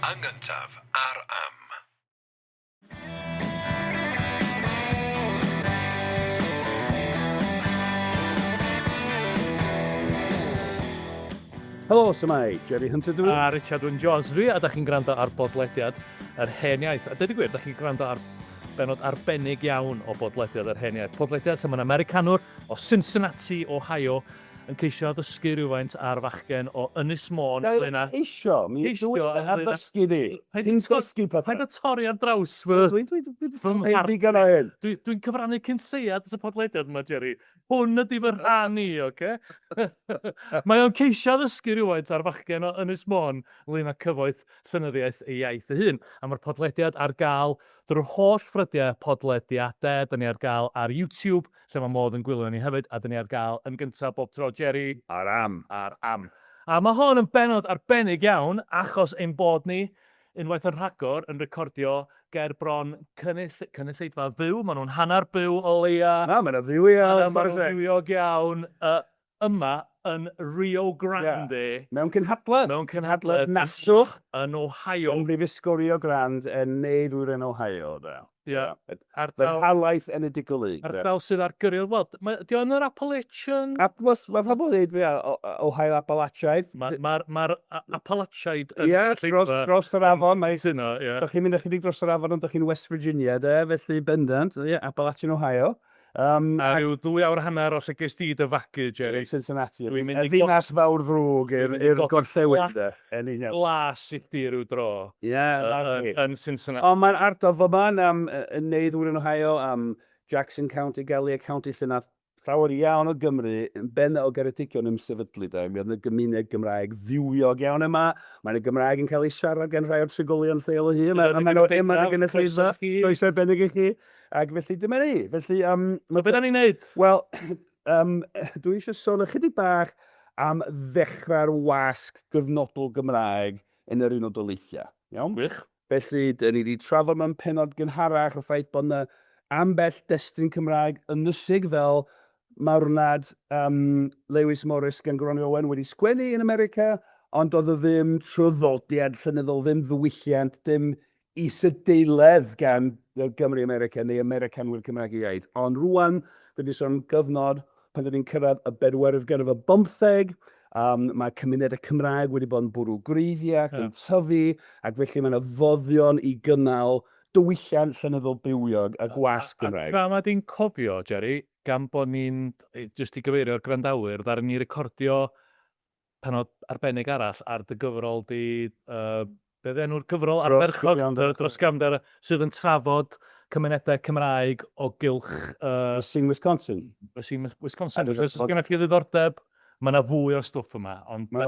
Yn gyntaf, ar am. Helo, sy'n Jerry Hunter dwi. A Richard Wyn Jones dwi, a da chi'n gwrando ar bodlediad yr Hen Iaith. A dydy gwir, da chi'n gwrando ar bennod arbennig iawn o bodlediad yr Hen Iaith. Podlediad lle mae'n Americanwr o Cincinnati, Ohio, yn ceisio ddysgu rhywfaint ar fachgen o Ynys Môn. Eisio, mi a ddysgu di. Ti'n dysgu pethau. Pa'n y torri ar draws fy... Dwi'n cyfrannu cyn lleiad y podlediad yma, Jerry. Hwn ydi fy rhannu, oce? Mae o'n ceisio ddysgu rhywfaint ar fachgen o Ynys Môn ynglyn â cyfoeth llenyddiaeth ei iaith ei hun. A mae'r podlediad ar gael drwy'r holl ffrydiau podlediadau. Da ni ar gael ar YouTube, lle mae modd yn gwylio ni hefyd, a da ni ar gael yn gyntaf bob tro, Jerry. Ar am. A mae hon yn bennod arbennig iawn, achos ein bod ni unwaith yn rhagor yn recordio ger bron cynulleidfa fyw. Maen nhw'n hanner byw o leia. Na, mae'n fyw iawn. Maen nhw'n fywiog iawn yma yn Rio Grande. Mewn cynhadledd. Mewn cynhadledd. NAASWCH. Yn Ohio. Yn Brifysgol Rio Grande yn neiddwyr yn Ohio. Ie. Fy halaeth enedigol. Ardal sydd ar gyrraedd. Wel, di o'n yr Appalachian? Mae pobl dweud Ohio Appalachiaid. Mae'r Appalachiaid yn dros yr afon. Sy'n o, ie. Dych chi'n mynd ychydig dros yr afon, ond dych chi'n West Virginia, felly bendant, Appalachian, Ohio. A rhyw 2 awr hanner os ygys di dy fagu, Jerry. Cincinnati. Y ddinas fawr ddrwg i'r gorllewin. Glas i di rhyw dro. Yn Cincinnati. Ond mae'n ardal fo man yn neiddwyr yn Ohio, Jackson County, Gallia County, lle nath llawer iawn o Gymru yn benna o Geredigion ymsefydlu. Mi oedd y gymuned Gymraeg ddiwiog iawn yma. Mae'n y Gymraeg yn cael ei siarad gan rhai o'r trigolion lleol o hun. Mae'n o'r yma yn y ffrisa. Does arbennig i chi. Ac felly dyma ni. Felly, beth da ni'n neud? Wel, dwi eisiau sôn ychydig bach am ddechrau'r wasg gyfnodol Gymraeg yn yr Unol Daleithiau. Iawn? Gwych. Felly, dyn ni wedi trafod mewn pennod gynharach o ffaith bod yna ambell destun Cymraeg ynysig fel marwnad Lewis Morris gan Rhannu Trysorau wedi sgwennu yn America, ond oedd o ddim traddodiad llenyddol, ddim ddiwylliant, dim is-adeiledd gan Gymraeg America neu Americanwyr Cymraeg Iaith. Ond rwan, dyn ni sôn gyfnod pan dyn ni'n cyrraedd y 40 mae cymunedau Cymraeg wedi bod yn bwrw greiddiau, yn tyfu, ac felly mae yna foddion i gynnal diwylliant llenyddol bywiog a gwasg Gymraeg. A mae di'n cofio, Jerry, gan bod ni'n, jyst i gyfeirio'r gwrandawyr, ddaren ni recordio pennod arbennig arall ar dy gyfrol di, beth enw'r gyfrol ar dros gamder sydd yn trafod cymunedau Cymraeg o gylch... Sy'n Wisconsin. Sy'n Wisconsin. Os gen i chi ddiddordeb, mae yna fwy o'r stwff yma, ond da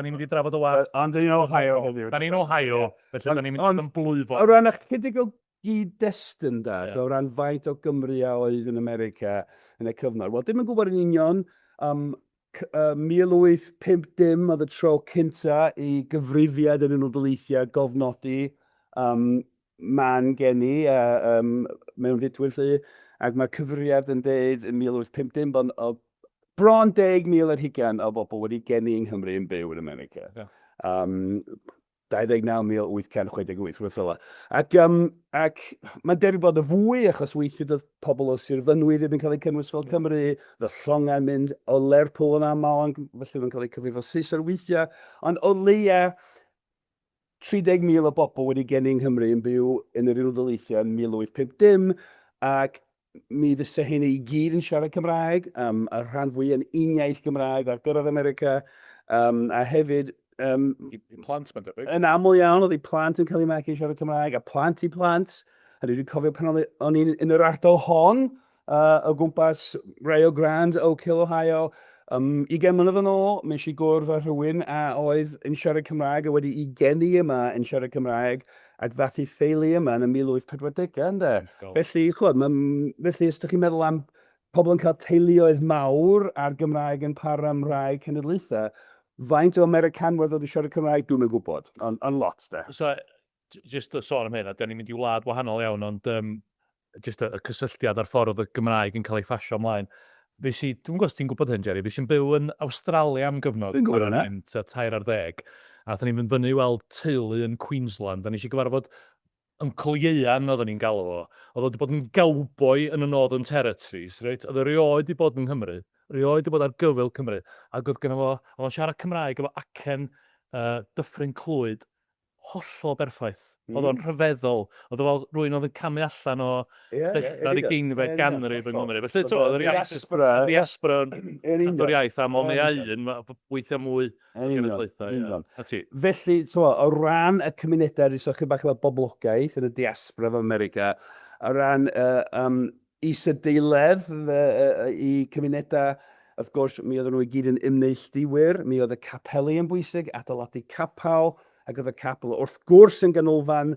ni'n mynd i drafod o war. Ond da ni'n Ohio. Da ni'n Ohio, felly da ni'n mynd yn blwyfo. O ran ychydig o gyd-destun da, o ran faint o Gymru a oedd yn America yn y cyfnod. Wel, dim yn gwybod yn union, 1850 oedd y tro cynta i gyfrifiad yn Unol Daleithiau gofnodi man geni mewn dditwyr lle, ac mae'r cyfrifiad yn dweud yn 1850 bod bron 10,000 ar hugain o bobl wedi geni yng Nghymru yn byw yn America. 29,868 rhywbeth fel yna. Ac mae'n debyg bod y fwy achos weithio doedd pobl o Sir Fynwy ddim yn cael eu cynnwys fel Cymru, the llonga'n mynd o Lerpwl yn aml, felly mae'n cael eu cyfrifo Saesneg weithiau, ond o leia 30,000 o bobl wedi geni yng Nghymru yn byw yn yr Unol Daleithiau yn 1850, ac mi fysa hyn i gyd yn siarad Cymraeg, a rhan fwy yn uniaith Gymraeg ar gyrraedd America, a hefyd plant, mae'n debyg. Yn aml iawn, oedd ei plant yn cael ei magu siarad Cymraeg, a plant i plant. A dwi wedi cofio pan o'n i'n yr ardal hon, o gwmpas Rio Grande, Oak Hill, Ohio. 20 mlynedd yn ôl, mes i gwrdd â rhywun a oedd yn siarad Cymraeg a wedi i geni yma yn siarad Cymraeg ac fath i theulu yma yn y 1840, Felly, felly, os ydych chi'n meddwl am pobl yn cael teuluoedd mawr a'r Gymraeg yn para am rai cynhadledd, faint o Americanwyr ddod i siarad Cymraeg, dwi'n mynd gwybod, ond lot, de. So, jyst sôn am hyn, a da ni'n mynd i wlad wahanol iawn, ond jyst y cysylltiad ar ffordd y Gymraeg yn cael ei ffasio ymlaen. Dwi'n gwybod os ti'n gwybod hyn, Jerry, fi sy'n byw yn Awstralia am gyfnod. Dwi'n gwybod hynna. Tair ar 10. A dda ni'n mynd fyny i weld teulu yn Queensland. Da ni eisiau gyfarfod Uncle Ieuan, oedden ni'n galw o. Oedd wedi bod yn gawboi yn y Northern Territories, reit? Oedd erioed wedi bod yn Nghymru. Erioed wedi bod ar gyfyl Cymru. Ac oedd gyda fo, oedd o'n siarad Cymraeg efo acen dyffryn clwyd hollol berffaith. Oedd o'n rhyfeddol. Oedd o fel rhywun oedd yn camu allan o dechrau'r ugeinfed ganrif yng Nghymru. Felly, oedd yr diaspora o'r iaith am o'n un, weithio mwy cynulleidfa. Felly, o ran y cymunedau, so chi bach efo boblogaeth yn y diaspora of America, o ran is-adeiledd i cymunedau, wrth gwrs, mi oedden nhw i gyd yn ymneilltuwyr, mi oedd y capeli yn bwysig, adeiladu capel, ac oedd y capel wrth gwrs yn ganolfan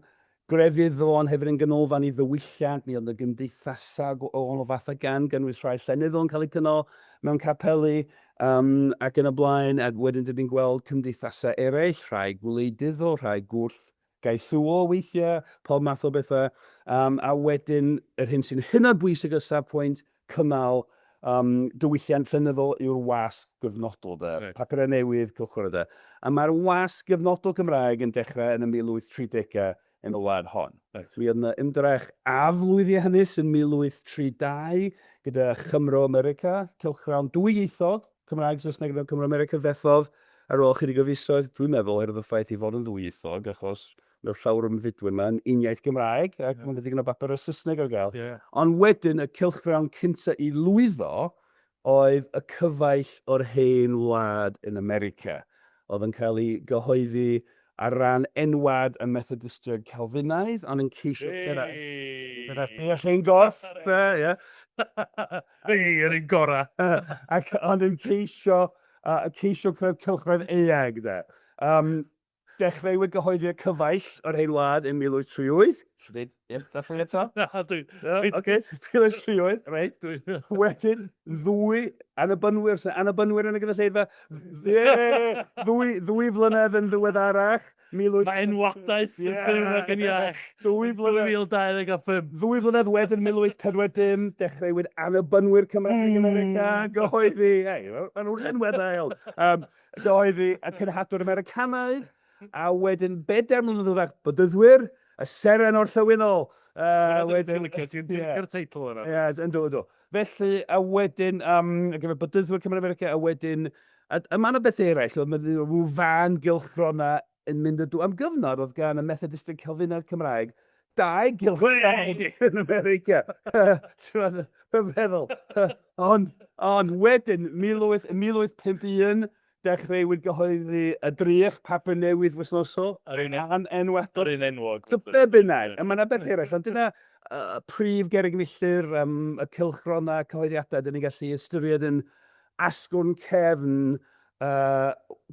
grefyddol, ond hefyd yn ganolfan i ddiwylliant. Mi oedd y gymdeithasau o fath o gynnwys rhai llenyddol yn cael eu cynnal mewn capeli ac yn y blaen. A wedyn dyn ni'n gweld cymdeithasau eraill, rhai gwleidyddol, rhai gwrth gaethwol weithiau, pob math o bethau. A wedyn, yr hyn sy'n hynod bwysig o safpwynt cynnal diwylliant llenyddol yw'r wasg gyfnodol. Papurau newydd, cylchgronau. A mae'r wasg gyfnodol Gymraeg yn dechrau yn y 1830au yn y wlad hon. Mi oedd yna ymdrech aflwyddiau hynny yn 1832 gyda Gymraeg America, cylchgrawn dwyieithog, Cymraeg Saesneg gyda Gymraeg America fethodd ar ôl chydig o fisoedd. Dwi'n meddwl er y ffaith i fod yn ddwyieithog, achos mae'r llawer o ymfudwyr yma yn uniaith Gymraeg, ac mae'n ddigon o bapur o Saesneg ar gael. Ond wedyn, y cylchgrawn cyntaf i lwyddo oedd y cyfaill o'r Hen Wlad yn America. Oedd yn cael ei gyhoeddi ar ran enwad y Methodistiaid Calfinaidd, ond yn ceisio... Dyna deall ein goth, ie. Yr un gorau. Ond yn ceisio cylchgrawn eang, de. Dechreuwyd gyhoeddi'r cyfaill o'r Hen Wlad yn 1838. Dathyn eto? Oce, 1838, reit. Wedyn, anabynwyr yn y gynulleidfa. Ddwy flynedd yn ddiweddarach. Mae enwadaeth yn Gymraeg yn iach. 2025. 2 flynedd wedyn, 1840, dechreuwyd anabynwyr Cymraeg America, gyhoeddi, maen nhw'n enweddau. Gyhoeddi y cynhadledd Americanaidd. A wedyn, 4 mlynedd bydyddwyr, y seren orllewinol. Ti'n licio'r teitl yna. Ie, yn dod. Felly, a wedyn, gyda bydyddwyr Cymraeg America, a wedyn, y man o beth eraill, oedd rhyw fan gylchrona yn mynd am gyfnod, oedd gan y Methodistiaid Calfinaidd Cymraeg 2 gylchrona yn America. Ti'n meddwl. Ond wedyn, 1851, dechreuwyd gyhoeddi y drych papur newydd wythnosol. Yr un enwog. Yr un enwog. Be bynnag. A mae'n beth eraill, ond dyna prif gerrig milltir y cylchrona cyhoeddiadau. Dyn ni'n gallu ystyried yn asgwrn cefn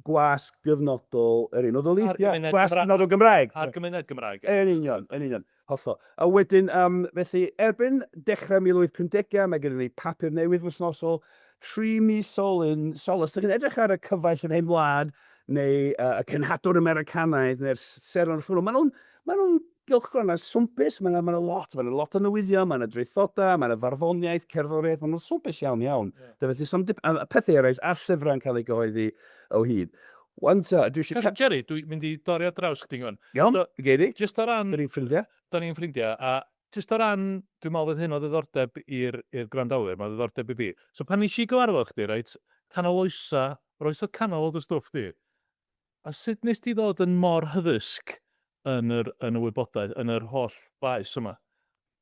gwasg gyfnodol yr Unol Daleithiau. Gwasg gyfnodol Gymraeg. A'r gymuned Gymraeg. Yn union. Hollol. A wedyn, felly, erbyn dechrau 1850, mae gennym ni papur newydd wythnosol, 3 mis solus. Dych chi'n edrych ar y cyfaill yn Hen Wlad, neu y cynhadledd Americanaidd, neu'r seren rhwnnw. Maen nhw'n gylchgron a swmpus, maen nhw'n lot o newyddion, maen nhw'n draethodau, maen nhw'n farddoniaeth, cerddoriaeth, maen nhw'n swmpus iawn. A pethau eraill, a llyfrau'n cael ei gyhoeddi o hyd. Jerry, dwi'n mynd i dorri ar draws chdi'n gwyn. Iawn, geidig. Just o ran... Da ni'n ffrindiau, a just o ran, dwi'n meddwl fydd hyn o ddiddordeb i'r gwrandawyr, mae ddiddordeb i fi. So pan nes i gyfarfod chdi, reit, canol oesa, yr oesodd canol oedd y stwff di. A sut nes ti ddod yn mor hyddysg yn y wybodaeth, yn yr holl faes yma?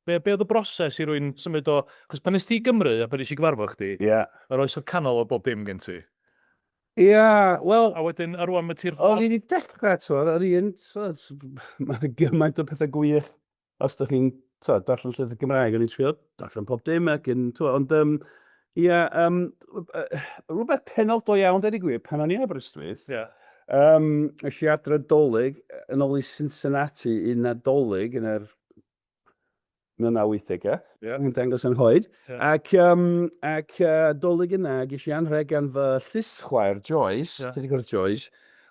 Be oedd y broses i rwy'n symud o... Cos pan nes ti i Gymru a pan nes i gyfarfod chdi, yr oesodd canol o bob dim gen ti. Wel... A wedyn, ar rwan mae ti'r... O'n i wedi dechrau, mae'n gymaint o pethau gwych. Os ydych chi'n darllen llyfr Gymraeg, o'n i'n trio darllen pob dim ac yn... Ond, rhywbeth penodol iawn, dweud i gwir, pan o'n i Aberystwyth, ys i adre dolyg yn ôl i Cincinnati un nadolig yn yr 1980au, yn dangos yn hoed. Ac dolyg yna, ges i anrheg gan fy llyschwaer Joyce,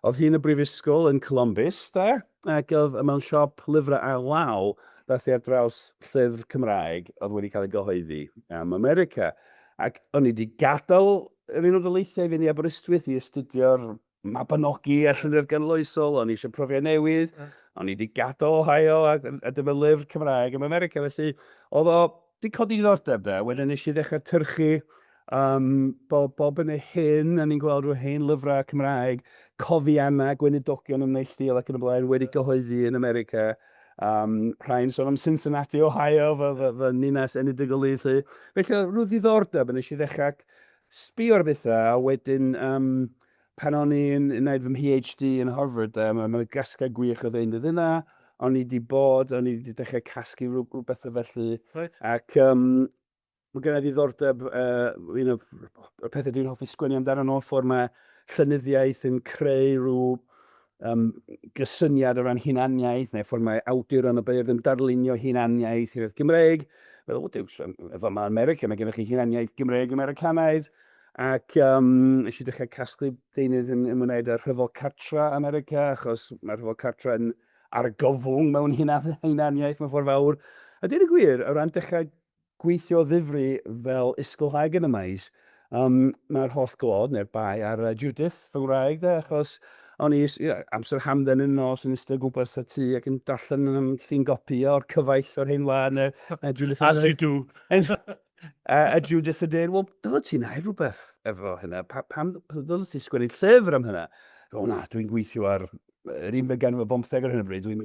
oedd hi'n y brifysgol yn Columbus, ac oedd mewn siop lyfrau ar law, dath i ar draws llyfr Cymraeg oedd wedi cael ei gyhoeddi am America. Ac o'n i wedi gadael yr Unol Daleithiau fynd i Aberystwyth i astudio'r mabinogi a llynydd ganloesol, o'n i eisiau profiad newydd, o'n i wedi gadael Ohio a dyma lyfr Cymraeg am America, felly oedd o wedi codi diddordeb da. Wedyn nes i ddechrau tyrchu bob yn y hyn, a ni'n gweld rhyw hen lyfrau Cymraeg, cofiannau, gweinidogion am neilltuol ac yn y blaen wedi gyhoeddi yn America. Rhain sôn am Cincinnati, Ohio, fy ninas enedigol i. Felly, rhyw ddiddordeb, a nes i ddechrau sbio ar bethau, a wedyn pan o'n i'n gwneud fy PhD yn Harvard, mae'n gasgau gwych o ddeunydd yna, o'n i wedi dechrau casgu rhyw bethau felly. Right. Ac mae gen i ddiddordeb, un o'r pethau dwi'n hoffi sgwennu amdano nhw, ffordd mae llenyddiaeth yn creu rhyw gysyniad o ran hunaniaeth, neu ffordd mae awduron o beirdd yn darlunio hunaniaeth i'r Gymraeg. Efo mae America, mae gennych chi hunaniaeth Gymraeg Americanaidd. Ac nes i ddechrau casglu deunydd yn ymwneud â'r rhyfel cartra America, achos mae'r rhyfel cartra yn argyfwng mewn hunaniaeth mewn ffordd fawr. A dyn y gwir, o ran dechrau gweithio ddifri fel ysgolhaeg yn y maes, mae'r holl glod, neu'r bai ar Judith fy Ngwraeg, achos o'n i amser hamdden yn nos yn ystod gwmpas y tŷ ac yn darllen am llun gopi o'r cyfaill o'r Hen Wlad. As you do. A Judith yn dweud, wel, dylai ti'n neud rhywbeth efo hynna. Pam dylai ti'n sgwennu llyfr am hynna? O na, dwi'n gweithio ar yr 19 ar hyn o bryd, dwi'n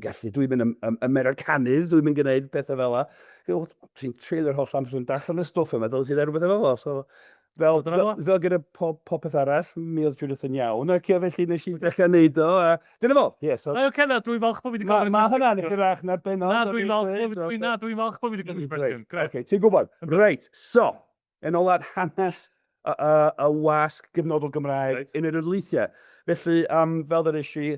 mynd Americanaidd, dwi'n mynd gwneud pethau fel la. Ti'n treulio'r holl amser yn darllen y stwff yma, dylai ti'n neud rhywbeth efo fo. Fel gyda popeth arall, mi oedd Judith yn iawn, ac felly nes i ddechrau neud o, a dyna fo. Na, oce, na, dwi'n falch bod fi wedi gofyn. Mae hwnna'n eich na'r bennod. Na, dwi'n falch bod fi wedi gofyn cwestiwn. Oce, ti'n gwybod. Reit, so, yn olad hanes y wasg gyfnodol Gymraeg yn yr Daleithiau. Felly, fel ddod i,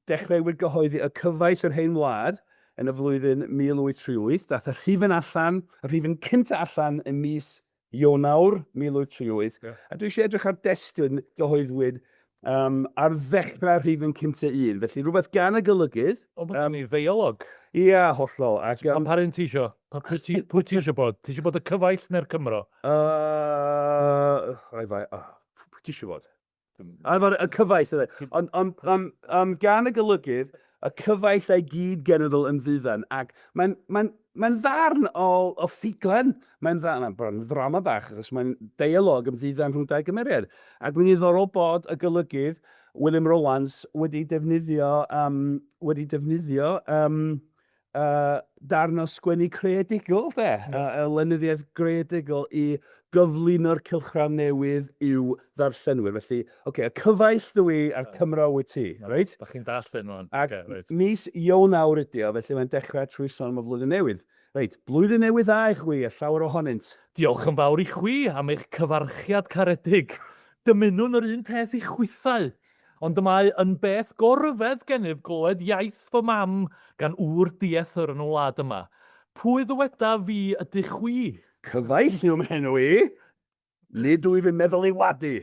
dechreuwyd gyhoeddi y cyfaill yr Hen Wlad yn y flwyddyn 1838. Dath y rhifyn cynta allan yn mis Ionawr 1838. A dwi eisiau edrych ar destun gyhoeddwyd ar ddechrau'r rhifyn cynta un. Felly rhywbeth gan y golygydd. O, mae'n ni ddeialog. Ia, hollol. Am parin ti isio? Pwy ti isio bod? Ti isio bod y cyfaill neu'r Cymro? Pwy ti isio bod? Y cyfaill, ond gan y golygydd, y cyfaill ei gyd genedl yn ddiddan, ac mae'n ddarn o ffuglen, mae'n ddrama bach, achos mae'n deialog yn ddiddan rhwng dau gymeriad. Ac mae'n ddiddorol bod y golygydd William Rowlands wedi defnyddio darn o sgwennu creadigol, y lenyddiaeth greadigol i gyflwyno'r cylchgrawn newydd i'w ddarllenwyr. Felly, y cyfaill dwi a'r Cymro wyt ti, reit? Da chi'n darllen nhw'n. Ac mis Ionawr ydi o, felly mae'n dechrau trwy son am y flwyddyn newydd. Reit, blwyddyn newydd dda i chwi, a llawer ohonynt. Diolch yn fawr i chwi am eich cyfarchiad caredig. Dymunwn yr un peth i chwythau. Ond y mae yn beth gorfedd gennyf glywed iaith fy mam gan wr dieth yr yn y wlad yma. Pwy ddyweda fi ydych chwi? Cyfaill yw'n enw i. Nid dwi fi'n meddwl ei wadu.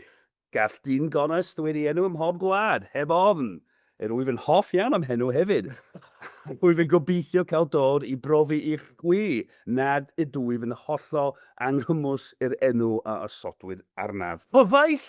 Gall dyn gonest wedi enw ym mhob gwlad, heb ofn. Rwy fi'n hoff iawn am henw hefyd. Rwy fi'n gobeithio cael dod i brofi i'ch gwi, nad ydw i fi'n hollol anghymws i'r enw a ysodwyd arnaf. Faill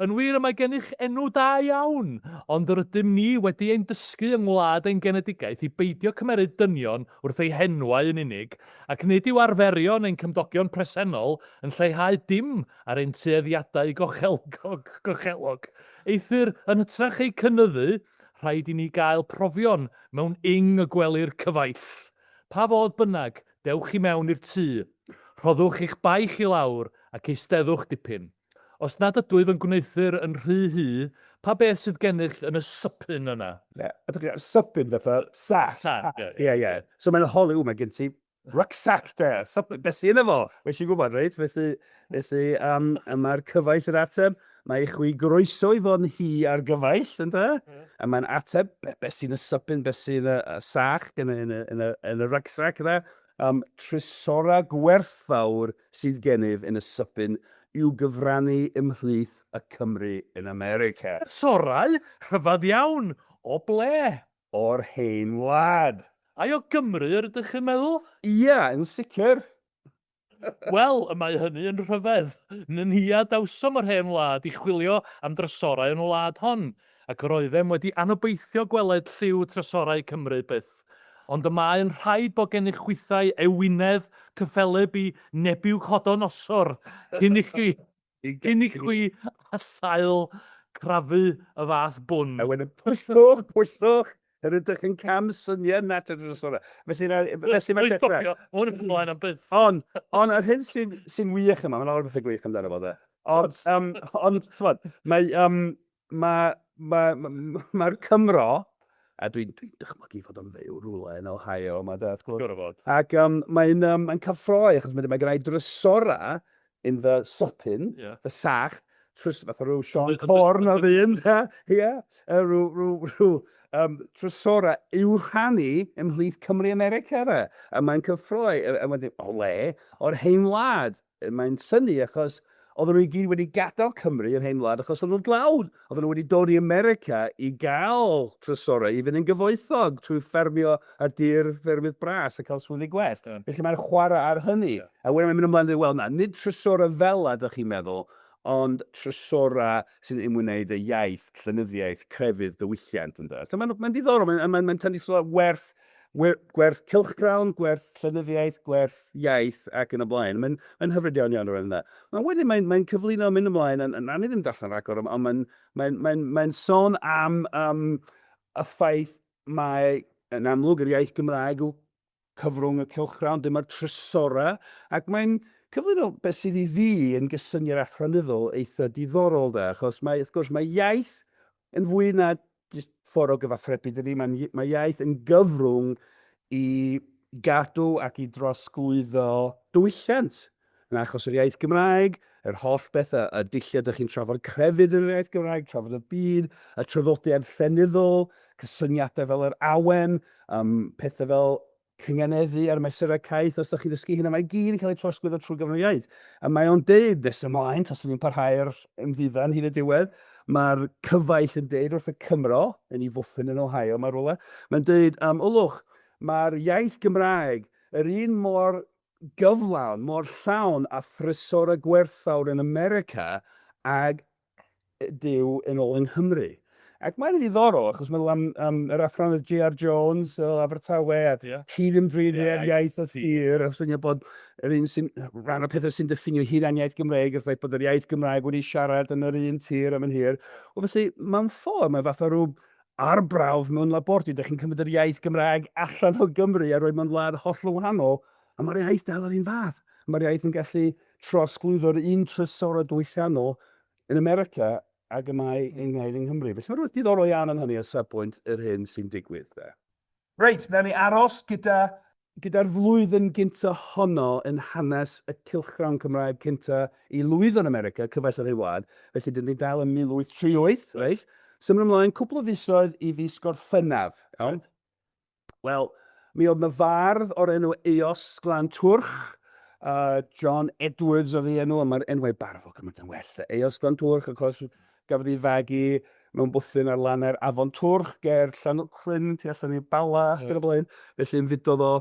yn wir y mae gennych enw da iawn, ond yr ydym ni wedi ein dysgu yng ngwlad ein genedigaeth i beidio cymeryd dynion wrth ei henwau yn unig, ac nid yw arferion ein cymdogion presennol yn lleihau dim ar ein tueddiadau gochelog. Eithir yn hytrach ei cynyddu, rhaid i ni gael profion mewn y gwely'r cyfaill. Pa fodd bynnag, dewch i mewn i'r tŷ. Rhoddwch eich baich i lawr ac eisteddwch dipyn. Os nad ydw i fy'n gwneithur yn rhy hy, pa beth sydd gennych yn y sypyn yna? Sypyn fatha sac. Ie. So mae'n holi, mae gen ti rucksack de. Beth sy'n efo? Fe si'n gwybod, reit? Felly mae'r cyfaill yr ateb. Mae eich wy groeso i fod yn hi ar gyfaill, ynddo? A mae'n ateb, beth sy'n y sypyn, beth sy'n y sach yn y rucksack yna. Trysorau Gwerthfawr sydd gennyf yn y sypyn i'w gyfrannu ymhlith y Cymru yn America. Trysorau? Rhyfedd iawn. O ble? O'r Hen Wlad. A o Gymru ydych chi'n meddwl? Ia, yn sicr. Wel, y mae hynny yn rhyfedd. Nynhia dawsom yr Hen Wlad i chwilio am drysorau yn y wlad hon, ac yr oeddem wedi anobeithio gweled lliw trysorau Cymru byth. Ond y mae'n rhaid bod gennych chwythau ewinedd cyffeleb i nebiw chodonosor cyn i chwi a thael crafu y fath bwn. A wedyn pwyllwch, yr ydych yn cam syniad nat y drysorau. Felly mae'n dechrau. Mae'n ymlaen am byth. Ond yr hyn sy'n wych yma, mae'n awr beth gwych amdano fo de. Ond, mae'r Cymro, a dwi'n dychmygu fod o'n fyw rhywle yn Ohio yma de, wrth gwrs. Ac mae'n cyffroi, achos mae gennau drysora in fy sopin, fy sach, fatha rhyw Sean Corn o ddyn, rhyw trysora i'w rhannu ymhlith Cymru America. A mae'n cyffroi, o le, o'r Hen Wlad. Mae'n syni achos oedden nhw i gyd wedi gadael Cymru yr Hen Wlad achos oedden nhw'n dlawd. Oedden nhw wedi dod i America i gael trysora i fynd yn gyfoethog trwy ffermio ar dir ffermydd bras a cael swyddi gwell. Felly mae'n chwarae ar hynny. A wedyn mae'n mynd ymlaen dweud, wel na, nid trysora fel a ydych chi'n meddwl, ond trysora sy'n ymwneud y iaith, llenyddiaeth, crefydd, diwylliant. So mae'n diddorol, mae'n tynnu sôn gwerth cylchgrawn, gwerth llenyddiaeth, gwerth iaith ac yn y blaen. Mae'n hyfryd iawn iawn o'r yna. Wedyn mae'n cyflwyno mynd ymlaen, a ni ddim darllen rhagor, ond mae'n sôn am y ffaith mae yn amlwg yr iaith Gymraeg o cyfrwng y cylchgrawn, Dyma'r trysora, ac mae'n cyflwyno beth sydd i fi yn gysyniad athronyddol eitha diddorol de, achos wrth gwrs mae iaith yn fwy na jyst ffordd o gyfathrebu dydy. Mae iaith yn gyfrwng i gadw ac i drosglwyddo diwylliant. Yn achos yr iaith Gymraeg, yr holl beth y dillad ydych chi'n trafod crefydd yr iaith Gymraeg, trafod y byd, y traddodiad llenyddol, cysyniadau fel yr awen, pethau fel cyngeneddu ar mesurau caeth, os ydych chi'n dysgu hynna, mae gyd yn cael ei trosglwyddo trwy gyfnod iaith. A mae o'n deud, nes ymlaen, tas ni'n parhau'r ymddiddan hyn y diwedd, mae'r cyfaill yn deud wrth y Cymro, yn ei fwthyn yn Ohio, mae'r rhywle. Mae'n deud, olwch, mae'r iaith Gymraeg yr un mor gyflawn, mor llawn a Thrysorau Gwerthfawr yn America ag dyw yn ôl yng Nghymru. Ac mae'n ddiddorol, achos meddwl am yr athronydd Richard Jones o Abertawe, a cyd-ymdriniaeth iaith o thir, a syniad bod yr un sy'n rhan o pethau sy'n diffinio hunaniaeth Gymraeg, a ffaith bod yr iaith Gymraeg wedi siarad yn yr un tir am yn hir. O felly, mae'n ffordd, mae fath o rhyw arbrawf mewn labordy, ydych chi'n cymryd yr iaith Gymraeg allan o Gymru a roi mewn wlad hollol wahanol, a mae'r iaith dal yr un fath. Mae'r iaith yn gallu trosglwyddo'r un trysor o diwylliannol yn America, ac y mae yng Nghymru. Felly mae'n rhywbeth diddorol iawn yn hynny o safbwynt yr hyn sy'n digwydd. Reit, nawn ni aros gyda'r flwyddyn gynta honno yn hanes y cylchgrawn Cymraeg cynta i lwyddo yn America, cyfaill yr Hen Wlad. Felly, dyn ni dal yn 1838, reit? Symud ymlaen, cwpl o fisoedd i fis Gorffennaf. Wel, mi oedd na fardd o'r enw Eos Glantwrch, John Edwards oedd ei enw, mae'r enwau barfol gymaint yn well. Eos Glantwrch, achos gafodd ei fagu mewn bwthyn ar lanau'r Afon Twrch, ger Llanwclyn, tu allan i Bala, gyda blaen. Felly yn fudodd o,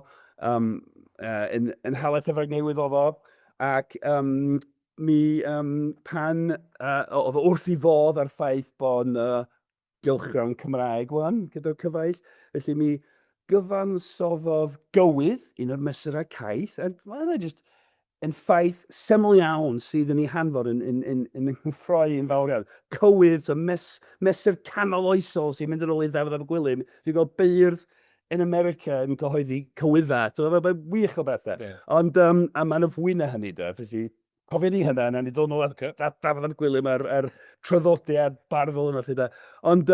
yn halaeth efo'r newydd oedd o, ac pan oedd o wrth i fodd ar ffaith bod gylchgrawn Cymraeg wan, gyda'r cyfaill. Felly mi gyfansoddodd gywydd, un o'r mesurau caeth, a mae'n jyst yn ffaith syml iawn sydd yn ei hanfod yn ffroi yn fawr iawn. Cywydd, so mesur canol oesol sy'n mynd yn ôl i ddafod am gwylym. Dwi'n gweld beirdd yn America yn cyhoeddi cywyddau. So, mae'n wych o bethau. Ond mae'n y fwy na hynny, felly cofio ni hynna, na ni ddod nôl at ddafod am gwylym ar traddodiad barddol yna. Ond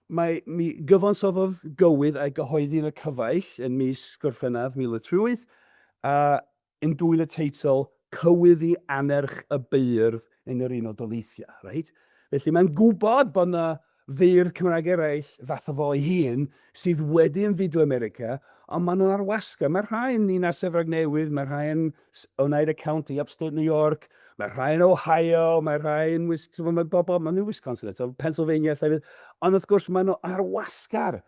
mi gyfansoddodd gywydd a'i gyhoeddi yn y cyfaill yn mis Gorffennaf 1838, yn dwy'n y teitl Cywyddi Anerch y Beirdd yn yr Unol Daleithiau. Right? Felly mae'n gwybod bod yna feirdd Cymraeg eraill fath o fo ei hun sydd wedi yn fideo America, ond maen nhw'n arwasga. Mae rhai yn Ninas Efrog Newydd, mae rhai yn Oneida County, upstate New York, mae rhai yn Ohio, mae rhai yn Wisconsin, Pennsylvania, llefydd. Ond wrth gwrs maen nhw arwasgar.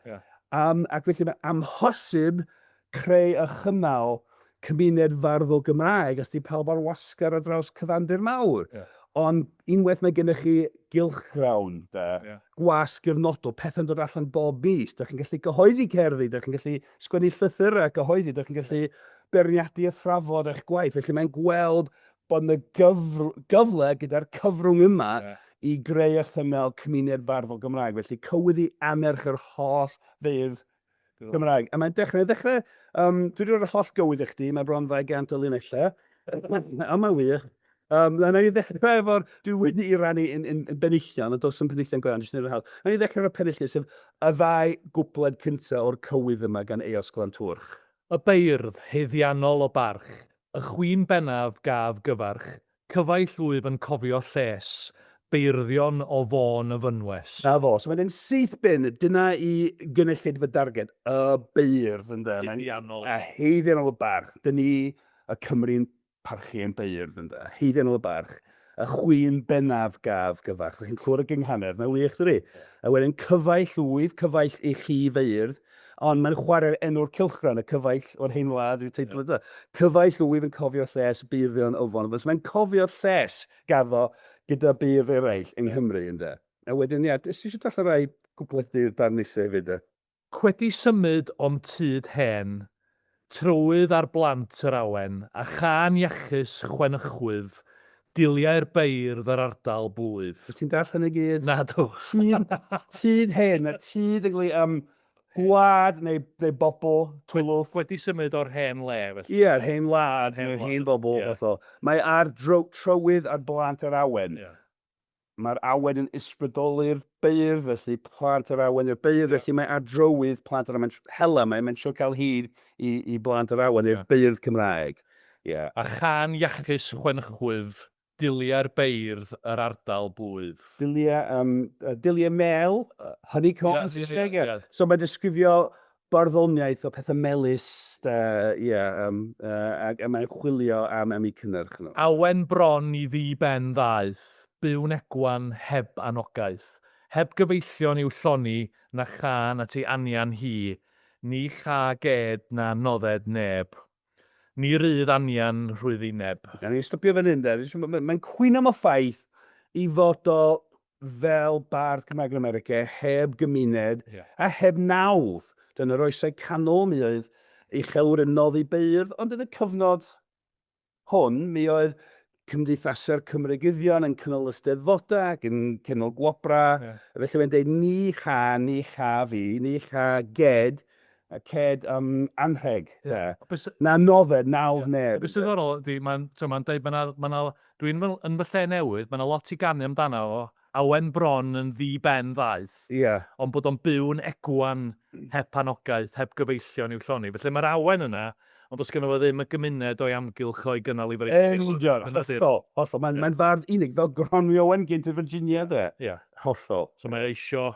Ac felly mae amhosib creu y chymal cymuned farddol Gymraeg, os di pawb ar wasgar ar draws cyfandir mawr. Ie. Ond unwaith mae gennych chi gylchgrawn, Ie. gwasg gyfnodol, pethau'n dod allan bob mis. Da chi'n gallu gyhoeddi cerddi, da chi'n gallu sgwennu llythyrau gyhoeddi, da chi'n gallu berniadu a thrafod eich gwaith. Felly mae'n gweld bod yna gyfle gyda'r cyfrwng yma i greu eich thymel cymuned barddol Gymraeg. Felly cywyddi amerch yr holl feirdd Gymraeg. A mae'n dechrau, dwi wedi rhoi y holl gywydd i chdi, mae bron 200 o linellau. Mae'n wych. Na i ddechrau efo'r, dwi wedi i rannu yn benillion, a dos yn benillion gwael, jyst yn yr hawl. Na i ddechrau efo'r penillion, sef y 2 gwbled cyntaf o'r cywydd yma gan Eos Glantwrch. Y beirdd heddiannol o barch, y chwin bennaf gaf gyfarch, cyfaill wyf yn cofio lles, beirddion o fôn y fynwes. Na fo, so mae'n syth bin, dyna i gynulleidfa darged, y beirdd, ynddo. Heddiannol. A heddiannol o barch, dyna ni y Cymru'n parchu yn beirdd, ynddo. Heddiannol o barch, y chwin bennaf gaf gyfarch. Rwy'n clywed y gynghanedd, mae'n wych dydi. A wedyn cyfaill wyf, cyfaill i chi feirdd, ond mae'n chwarae'r enw'r cylchran, y cyfaill o'r Hen Wlad, yw'r teitl ydo. Cyfaill wyf yn cofio lles, beirdddion o fôn. Mae'n cofio lles gaddo gyda beirdd eraill yng Nghymru, ynddo. A wedyn, ia, ys eisiau darllen rai gwbledu'r darnisau hefyd, Cwedi symud o'm tyd hen, trywydd ar blant yr awen, a chan iachus chwenychwydd, diliau'r beirdd yr ardal blwydd. Wyt ti'n darllen y gyd? Na dw. Tyd hen, a tyd yn glu gwad neu bobl, twlwch. Wedi symud o'r hen le, felly. Ie, Hen Wlad, neu'r hen bobl. Mae ar trywydd ar blant yr awen. Mae'r awen yn ysbrydoli'r beirdd, felly plant yr awen i'r beirdd, felly mae ar drywydd plant yr awen. Hela, mae'n siŵr cael hyd i blant yr awen i'r beirdd Cymraeg. A chan iachus chwenychwydd, diliau'r beirdd yr ardal blwydd. Diliau mel, honeycomb, so mae'n disgrifio barddoniaeth o pethau melys, a mae'n chwilio am eu cynnyrch. Awen bron i ddi ben ddaeth, byw negwan heb anogaeth, heb gyfeillion i'w lloni na chan at ei anian hi, ni cha ged na nodded neb. Ni rydd anian rhwyddi-neb. Ni'n stopio fan hyn, mae'n cwyn am y ffaith i fod o fel bardd Cymraeg America, heb gymuned, a heb nawdd. Dyna'r oesau canol mi oedd uchelwyr yn noddi beirdd, ond yn y cyfnod hwn, mi oedd cymdeithasau'r Cymreigyddion yn cynnal ysteddfodau ac yn cynnal gwobra. Felly mae'n dweud ni cha fi, ni cha ged, a ced anrheg. Na nodded, nawdd neb. Beth sy'n ddorol, mae'n dweud, dwi'n yn fy lle newydd, mae'n lot i ganu amdano o, awen bron yn ddi ben ddaeth, ond bod o'n byw'n egwan heb anogaeth, heb gyfeillion i'w lloni. Felly mae'r awen yna, ond os gynnu fo ddim y gymuned o'i amgylch o'i gynnal i Hollol. Mae'n fardd unig fel Rhannu Owen gynt y Virginia, de. Hollol. So mae eisio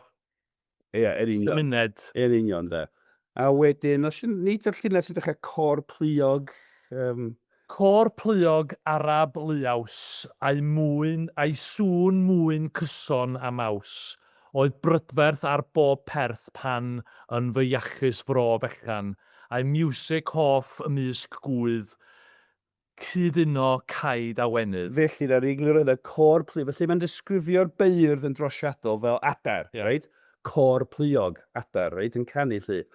gymuned. Yn union, de. A wedyn, os nid o'r llunau sy'n dechrau cor pliog. Cor pliog arab liaws, a'i sŵn mwyn cyson a maws. Oedd brydferth ar bob perth pan yn fy iachus fro fechan, a'i miwsig hoff ymysg gwydd, cyduno caid a wenydd. Felly, na'r egluro'n cor pliog. Felly mae'n disgrifio'r beirdd yn drosiadol fel adar, cor pliog, adar, yn canu lle.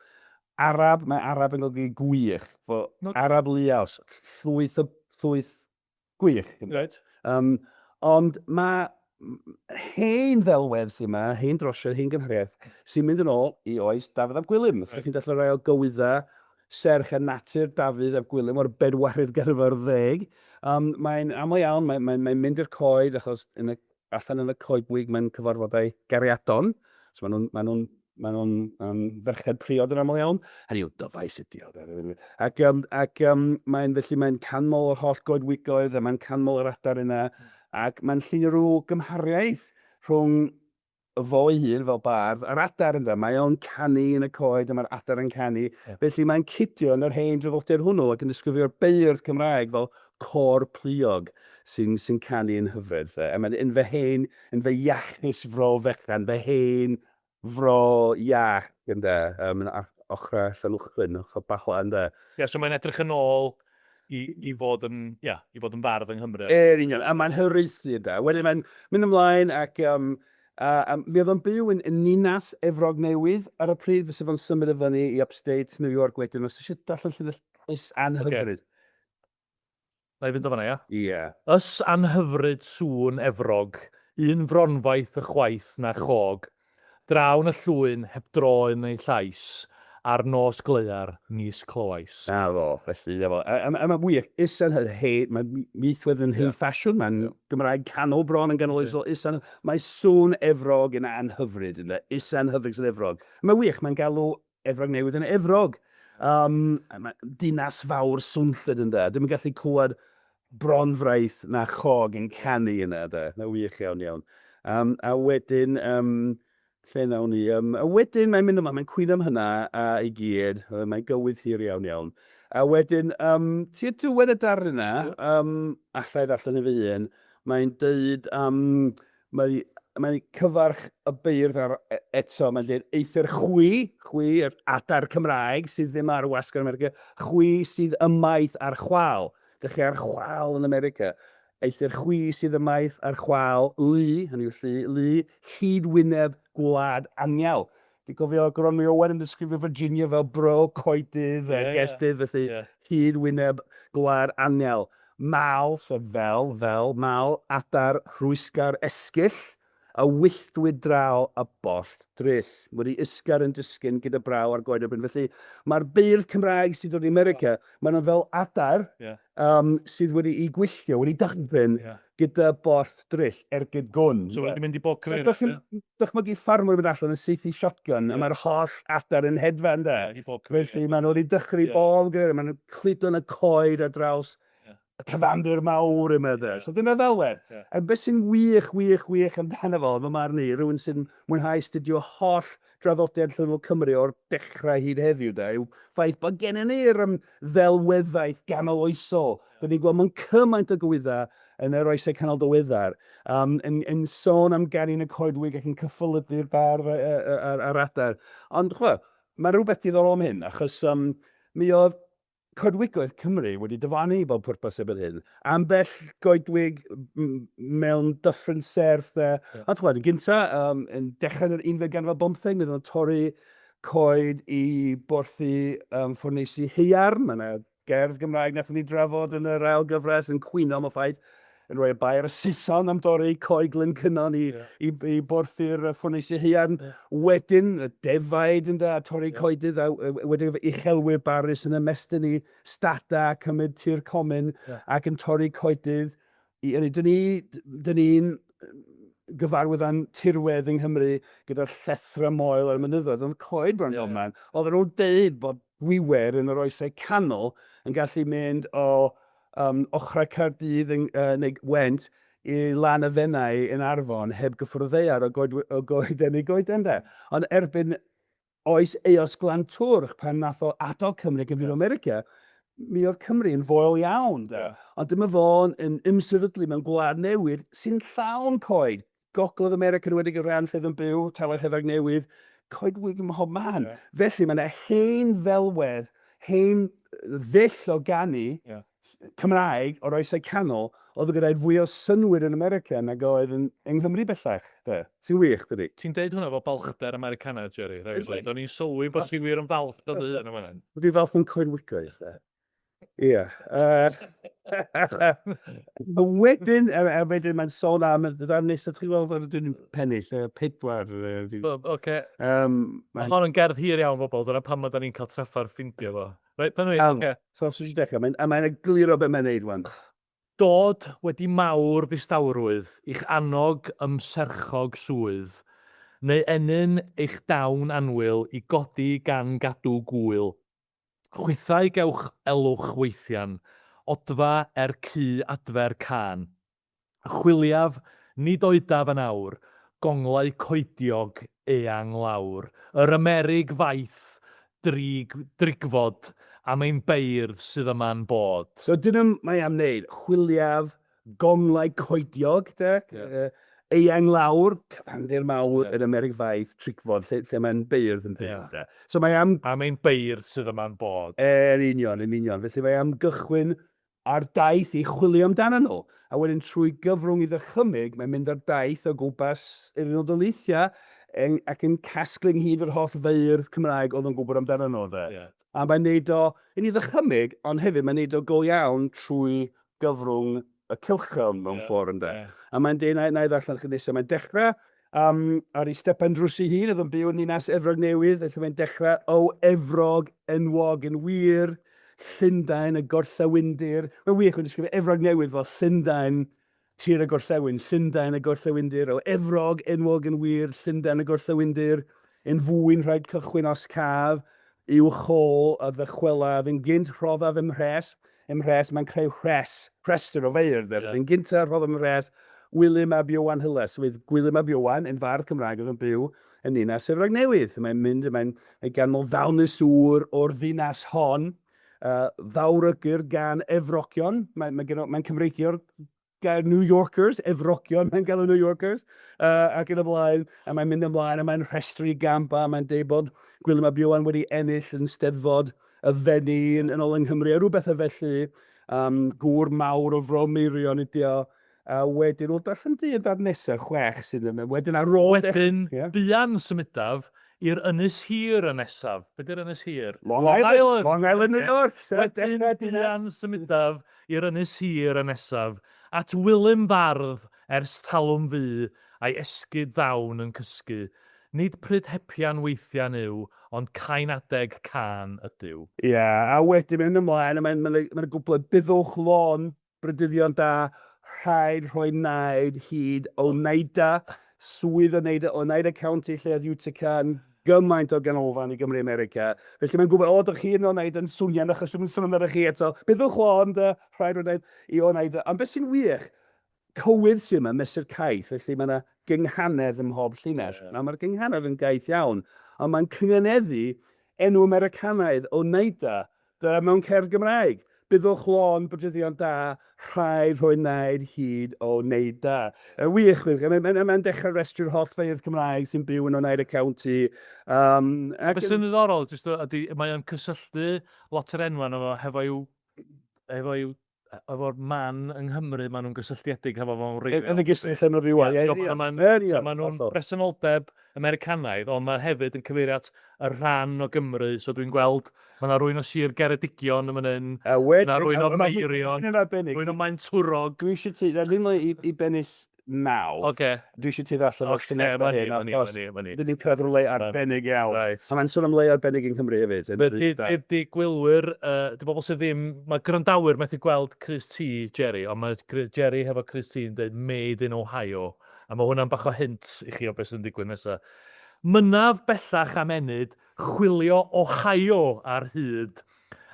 Arab, mae Arab yn golygu gwych. Arab liaws, llwyth gwych. Ond mae hen ddelwedd sy'n yma, hen drosiad, hen gymhariaeth, sy'n mynd yn ôl i oes Dafydd ap Gwilym. Os ydych chi'n dechrau rai o gywyddau, serch a natur Dafydd ap Gwilym o'r bedwaredd garfar 10. Mae'n aml iawn, mae'n mynd i'r coed, achos allan yn y coedwig mae'n cyfarfodau gariadon. So maen nhw'n ferched priod yn aml iawn. Hynny yw, dyfais ydi o. Ac mae'n canmol o'r holl goedwigoedd, a mae'n canmol yr adar yna. Ac mae'n llun rhyw gymhariaeth rhwng y fo ei hun fel bardd, a'r adar yna. Mae o'n canu yn y coed, a mae'r adar yn canu. Felly mae'n cydio yn yr hen draddodiad hwnnw ac yn disgrifio'r beirdd Cymraeg fel cor pliog sy'n canu yn hyfryd. A mae'n yn fy iachus fro fechan, fy hen fro iach, ynddo, ochrau Llanwchlyn, ochr Bachla, ynddo. So mae'n edrych yn ôl i fod yn fardd yng Nghymru. Union, a mae'n hyrythu da. Wedyn mae'n mynd ymlaen ac mi oedd o'n byw yn Ninas Efrog Newydd ar y pryd fysa fo'n symud y fyny i upstate New York wedyn. Os eisiau darllen llyfr Ys Anhyfryd. Na i fynd o fanna, ia? Ie. Ys Anhyfryd sŵn Efrog, un fronfaith y chwaith na chog, drawn y llwyn heb droen ei llais, a'r nos gleuar nis clywais. Na fo, felly, na fo. A mae'n wych, Ys Anhyfryd, mae'n mithwedd yn hyn ffasiwn, mae'n Gymraeg canol bron yn ganol oesol. Mae sŵn Efrog yn anhyfryd, Ys Anhyfryd yn Efrog. Mae'n wych, mae'n galw Efrog Newydd yn Efrog. Dinas fawr swnllyd yn da. Dwi'n gallu clywed bronfraith na chog yn canu yna, da. Na wych iawn iawn. A wedyn, lle nawn ni, a wedyn mae'n mynd yma, mae'n cwyn am hynna i gyd, mae'n gywydd hir iawn iawn. A wedyn, tu'r diwedd y darn yna, allai ddarllen i fi un, mae'n deud, mae'n cyfarch y beirdd eto, mae'n dweud eithyr chwi yr adar Cymraeg sydd ddim ar wasg yn America, chwi sydd ymaith ar chwal. Dechrau ar chwal yn America. Eithyr chwi sydd ymaith ar chwal, hynny yw hydwyneb gwlad anial. Dwi'n cofio Rio Grande yn disgrifio Virginia fel bro, coedydd, gestydd, felly hydwyneb gwlad anial. Mal, so fel, mal, adar, rhwysgar, esgyll, a wylltwyd draw a bost dryll. Wedi ysgar yn dysgyn gyda braw ar goed ebyn. Felly mae'r beirdd Cymraeg sydd wedi America, maen nhw fel adar sydd wedi ei gwylltio, wedi dachbyn gyda bost dryll, ergyd gwn. So wedi mynd i bod cyfeir. Dychmygu ffarmwr yn mynd allan yn seithi shotgun, a mae'r holl adar yn hedfan da. Felly maen nhw wedi dychrau bob gyr, maen nhw'n cludo yn y coed ar draws y cyfandir mawr yma da. So dyna ddelwedd. A beth sy'n wych amdano fo, fy marn ni, rhywun sy'n mwynhau astudio holl draddodiad Llyfr Cymru o'r dechrau hyd heddiw da, yw ffaith bod gennym ni'r ddelweddaeth ganol oesol. Dyna ni'n gweld mewn cymaint o gwyddau yn yr oesau canol diweddar, yn sôn am gannu'n y coedwig ac yn cyffylybu'r bar ar adar. Ond mae rhywbeth diddorol am hyn, achos mi oedd coedwigoedd Cymru wedi dyfannu bod pwrpas efo'r hyn. Ambell goedwig mewn dyffryn serth. Ond yn gyntaf, yn dechrau yn 11 ganrif 15, bydd nhw'n torri coed i borthu ffwrneisi haearn. Mae yna gerdd Gymraeg nath ni drafod yn yr ail gyfres yn cwyno am y ffaith yn rhoi y bai ar y Saeson am dorri coeglyn cynnon i borthu'r ffwrneisi haearn. Wedyn, y defaid yn da, torri coedydd, a wedyn uchelwyr Baris yn ymestyn i Stada, cymryd tir comin, ac yn torri coedydd. Dyn ni'n gyfarwydd â'n tirwedd yng Nghymru gyda'r llethra moel a'r mynyddoedd. Ond coed bron i man, oedden nhw'n deud bod gwiwer yn yr oesau canol yn gallu mynd o ochrau Caerdydd neu Went i lan y Fennau yn Arfon heb gyffwrdd ddeiar o goeden i goeden da. Ond erbyn oes Eos Glantwrch pan nath o adol Cymru gyfer America, mi oedd Cymru yn foel iawn da. Ond dyma fo'n yn ymsefydlu mewn gwlad newydd sy'n llawn coed. Gogledd America yn wedi rhan lle yn byw, talaith Efrog Newydd, coedwig ym mhob man. Felly mae yna hen ddelwedd, hen ddull o ganu Cymraeg o'r oesau canol oedd yn gwneud fwy o synwyr yn America nag oedd yn Nghymru bellach. Sy'n wych, dydi? Ti'n deud hwnna fo balchder Americanaidd, Jerry? Do'n i'n sylwi bod ti'n wir yn falch o dy yn y fan hyn. Dwi'n falch yn coedwigoedd. Ie. Wedyn mae'n sôn am, dyda'r nes ydych chi'n gweld dwi'n pennis, pedwar. Oce. Mae hon yn gerdd hir iawn bobl, dyna pan mae ni'n cael traffa'r ffindio fo. Reit, pan nhw'n so, os ydych dechrau, mae'n egluro beth mae'n neud wan. Dod wedi mawr ddistawrwydd, i'ch annog ymserchog swydd, neu enyn eich dawn anwyl i godi gan gadw gwyl. Chwythau gewch elwch weithian, odfa cu adfer can. Chwiliaf, nid oedaf yn awr, gonglau coediog eang lawr. Yr Amerig faith, drigfod, am ein beirdd sydd yma'n bod. So dyna mae am wneud, chwiliaf, gonglau coediog, eang lawr, cyfandir mawr, yr Amerig faith, trigfod, lle mae'n beirdd yn byw. So mae am... Am ein beirdd sydd yma'n bod. Yn union. Felly mae am gychwyn ar daith i chwilio amdano nhw. A wedyn trwy gyfrwng i ddychymyg, mae'n mynd ar daith o gwmpas yr Unol Daleithiau ac yn casglu ynghyd yr holl feirdd Cymraeg oedd yn gwybod amdano nhw. A mae'n neud o, yn i ddychymyg, ond hefyd mae'n neud o go iawn trwy gyfrwng y cylchgrawn mewn ffordd ynddo. A mae'n dweud, na i ddarllen chi nesaf, mae'n dechrau ar ei stepan drws ei hun, oedd yn byw yn Ninas Efrog Newydd, felly mae'n dechrau o Efrog enwog yn wir, Llundain y gorllewindir. Mae'n wych yn ysgrifennu Efrog Newydd fel Llundain, tir y gorllewin, Llundain y gorllewindir, o Efrog enwog yn wir, Llundain y gorllewindir, yn fwy'n rhaid cychwyn os caf, i'w chôl a ddychwelaf yn gynt rhoddaf ymhres, mae'n creu rhestr o feirdd, yn gynta rhoddaf ymhres, William ab Iowan Hylles, fydd William ab Iowan yn fardd Cymraeg oedd yn byw yn Ninas Efrog Newydd. Mae'n mynd, mae'n ganol ddawnusŵr o'r ddinas hon, ddawrygyr gan Efrocion, mae'n cymreigio'r gair New Yorkers, Efrocion, mae'n gael o New Yorkers, ac yn y blaen, a mae'n mynd ymlaen, a mae'n rhestru gampa, mae'n deud bod William ab Iowan wedi ennill yn steddfod y fenni yn ôl yng Nghymru, a rhywbeth o felly, gŵr mawr o Fromeirion ydi o, a wedyn, wel, darllen di yn dad nesaf, 6 sydd yn wedyn ar ôl... Wedyn, buan symudaf i'r ynys hir y nesaf. Be di'r ynys hir? Long Island. Long Island, New York. Wedyn, buan symudaf i'r ynys hir y nesaf, at Wilym fardd ers talwm fu a'i esgyd ddawn yn cysgu. Nid prydhepian weithiau'n yw, ond cainadeg can ydyw. Ie, a wedyn mynd ymlaen, mae'n gwybod byddwch lôn, brydyddion da, rhaid rhoi naid hyd o neida, swydd o neida, o neida county lle oedd Utica yn gymaint o ganolfan i Gymraeg America. Felly mae'n gwybod, o, dych chi'n o neida yn swnio'n achos dwi'n sôn amdano chi eto. Byddwch lôn, rhaid o neud i o neida. Ond beth sy'n wych, cywydd sy'n yma, mesur caeth, felly mae yna gynghanedd ym mhob llinell. Mae'r gynghanedd yn gaeth iawn, ond mae'n cynghaneddu enw Americanaidd o neida mewn cerdd Gymraeg. Byddwch lôn, brydyddion da, rhaid rhoi naid hyd o neud da. Wych, mae'n dechrau restru'r holl feirdd Cymraeg sy'n byw yn o neud y county. Beth sy'n ddiddorol, mae'n cysylltu lot o'r enwan efo'r man yng Nghymru, maen nhw'n gysylltiedig efo fo'n reiddiol. Yn y gysylltu yn y rhywun. Maen nhw'n bresenoldeb Americanaidd, ond mae hefyd yn cyfeirio at y rhan o Gymru. So dwi'n gweld, mae yna rwy'n o Sir Geredigion yn mynd yn, mae yna rwy'n o Meirion, rwy'n o Maentwrog. Dwi eisiau ti, ddim i bennis naw. Dwi eisiau ti ddallan o'r llunedfa hyn, achos dyn ni'n cyrraedd rhywle arbennig iawn. A mae'n sôn am le arbennig yn Cymru hefyd. Ydy gwylwyr, dy bobl sydd ddim, mae grandawyr methu gweld Chris T, Jerry, ond mae Jerry hefo Chris T yn dweud Made in Ohio. A mae hwnna'n bach o hint i chi o beth sy'n digwydd nesaf. Mynaf bellach am enid, chwilio Ohio ar hyd.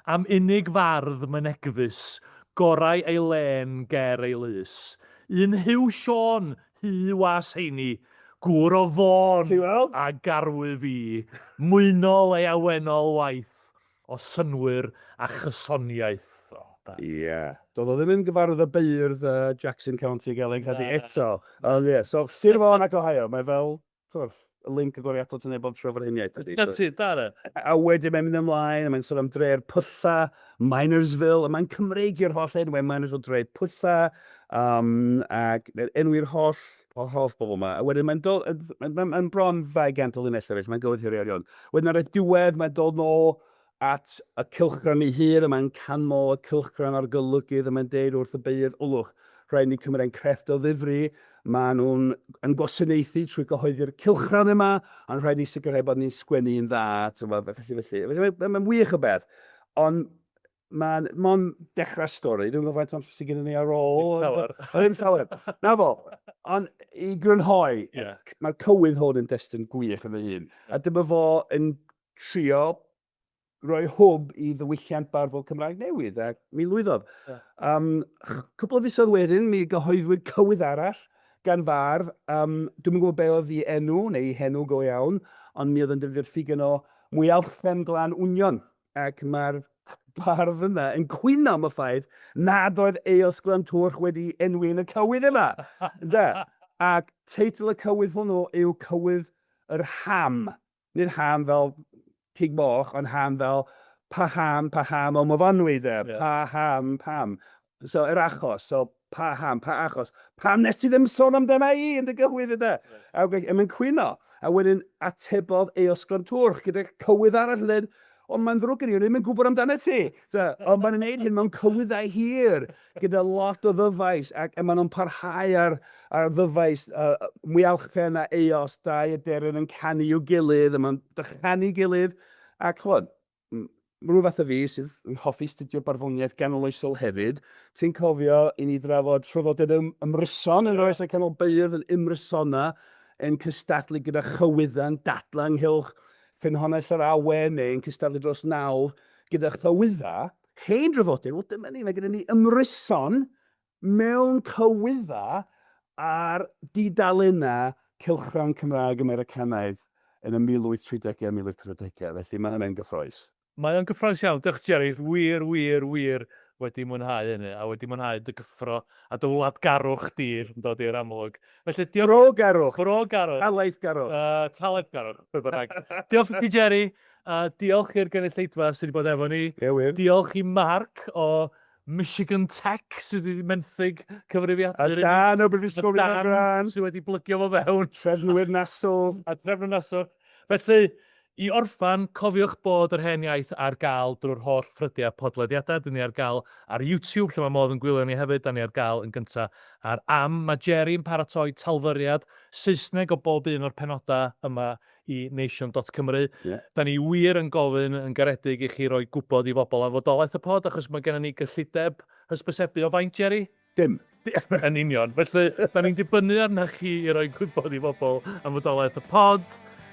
Am unig fardd mynegfus, gorau ei len ger ei lys. Un Hyw Sion, hy was heini, gŵr o fôn a garwy fi, mwynol ei awenol waith, o synwyr a chysoniaeth. Ie. Doedd o ddim yn gyfarwydd y beirdd Jackson County Gaeleg eto. So, Sir Fôn ac Ohio, mae fel y link agoriadol ti'n ei bob tro fo'r huniaeth. That's it, dara. A wedyn mae'n mynd ymlaen, mae'n sôn am dre'r Pwlla, Minersville, a mae'n Cymreigio'r holl enwau Minersville, dre'r Pwlla, ac enwi'r holl bobl yma. A wedyn mae'n bron 200 o linellau felly, mae'n gywydd iawn. Wedyn ar y diwedd, mae'n dod nôl at y cylchgrawn ei hun, a mae'n canmol y cylchgrawn ar golygydd, a mae'n deud wrth y beirdd, olwch, rhaid ni cymryd crefft o ddifri, maen nhw'n gwasanaethu trwy gyhoeddi'r cylchgrawn yma, ond rhaid ni sicrhau bod ni'n sgwennu yn dda, felly. Mae'n wych o beth, ond mae'n dechrau stori, dwi'n meddwl faint o'n sy'n gyda ni ar ôl. Ddim llawer. Na fo, ond i grynhoi, mae'r cywydd hwn yn destun gwych yn ei hun, a dyma fo yn trio rhoi hwb i ddiwylliant barfol Cymraeg Newydd, ac mi lwyddodd. Cwbl o fisoedd wedyn, mi gyhoeddwyd cywydd arall gan fardd. Dwi'n gwybod be oedd ei enw, neu henw go iawn, ond mi oedd yn defnyddio'r ffigen o Mwyalchen Glan Wnion. Ac mae'r bardd yna yn cwyno am y ffaith nad oedd Eos Glan Twrch wedi enwi yn y cywydd yma. Ac teitl y cywydd hwnnw yw cywydd yr ham. Nid ham fel pig moch, ond ham fel paham o myfanwy de. Paham, pam. So, yr achos, so pa achos. Pam nes ti ddim sôn amdana I yn dy gywydd yda? A mae'n cwyno. A wedyn atebodd Eosgon Twrch gyda cywydd arall yn dweud, ond mae'n ddrwg gen I, ddim yn gwybod amdana ti. Ond mae'n gwneud hyn mewn cywyddau hir, gyda lot o ddyfais, ac maen nhw'n parhau ar ddyfais mwyalchen a Eos, dau aderyn yn canu i'w gilydd, a maen dychanu gilydd, ac chwod, rhyw fath o fi sydd yn hoffi studio'r barddoniaeth ganoloesol hefyd, ti'n cofio i ni drafod traddodiad ymryson yn oes ac canol beirdd yn ymrysona yn cystadlu gyda chywyddau'n dadlau ynghylch ffynhonnell yr awen neu'n cystadlu dros nawdd gyda chywyddau, hen drafodydd, wel dyma ni, mae gyda ni ymryson mewn cywyddau ar didalennau cylchgrawn Cymraeg Americanaidd yn y 1830au a 1840au, felly mae hynny'n gyffroes. Mae o'n gyffroes iawn. Diolch Jerry, wir wedi mwynhau hynny, a wedi mwynhau dy gyffro a dy wladgarwch dir yn dod i'r amlwg. Felly, diolch... Bro garwch. Talaith garwch. Talaith garwch, be bynnag. Diolch i Jerry, diolch i'r gynulleidfa sydd wedi bod efo ni. Diolch i Mark o Michigan Tech sydd wedi menthyg cyfrifiadur. A Dan o Brifysgol Rio Grande. Sydd wedi blygio fo fewn. Trefnwyr naswf. A trefnwyr naswf. Felly, i orffan, cofiwch bod yr hen iaith ar gael drwy'r holl ffrydiau podlediadau. Dyn ni ar gael ar YouTube, lle mae modd yn gwylio ni hefyd. Dyn ni ar gael yn gyntaf ar Am. Mae Jerry yn paratoi talfyriad Saesneg o bob un o'r penodau yma i nation.cymru. Da ni wir yn gofyn yn garedig i chi roi gwybod i bobl am fodolaeth y pod, achos mae gennym ni gyllideb hysbysebu o faint, Jerry? Dim. Yn union. Felly, da ni'n dibynnu arna chi i roi gwybod i bobl am fodolaeth y pod.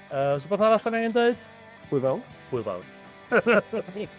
So beth arall yna i'n dweud? Hwyl fawr. Hwyl fawr.